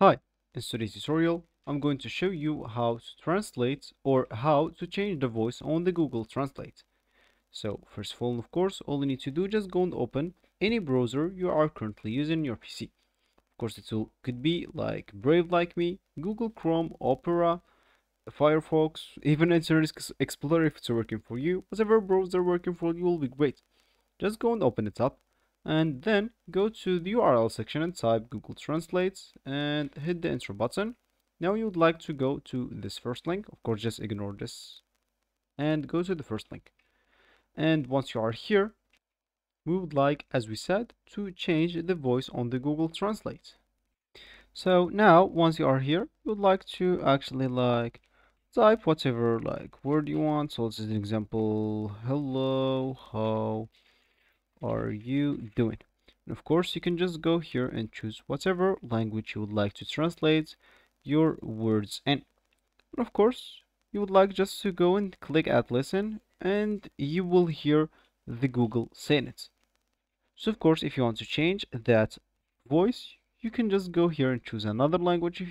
Hi, in today's tutorial, I'm going to show you how to translate or how to change the voice on the Google Translate. So first of all, all you need to do just go and open any browser you are currently using on your PC. Of course, could be like Brave like me, Google Chrome, Opera, Firefox, even Internet Explorer if it's working for you. Whatever browser working for you will be great. Just go and open it up and then go to the URL section and type Google Translate and hit the enter button. Now you would like to go to this first link. Of course, just ignore this and go to the first link. And once you are here, we would like, as we said, to change the voice on the Google Translate. So now, once you are here, you would like to actually type whatever word you want. So this is an example, hello, how are you doing? And of course, you can just go here and choose whatever language you would like to translate your words in. And of course, you would like just to go and click add listen and you will hear the Google saying it. So of course, if you want to change that voice, you can just go here and choose another language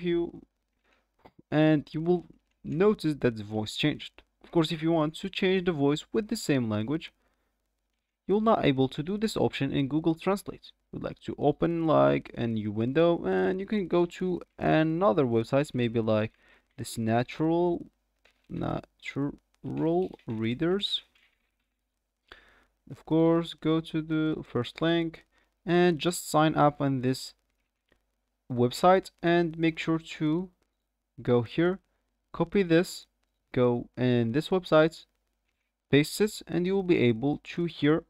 and you will notice that the voice changed. Of course, if you want to change the voice with the same language, you're not able to do this option in Google Translate. You'd like to open like a new window and you can go to another website, maybe like this natural readers. Of course, go to the first link and just sign up on this website and make sure to go here, copy this, go in this website, paste it, and you will be able to hear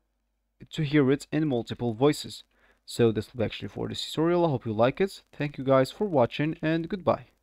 it in multiple voices. So this will be actually for this tutorial. I hope you like it. Thank you guys for watching and goodbye.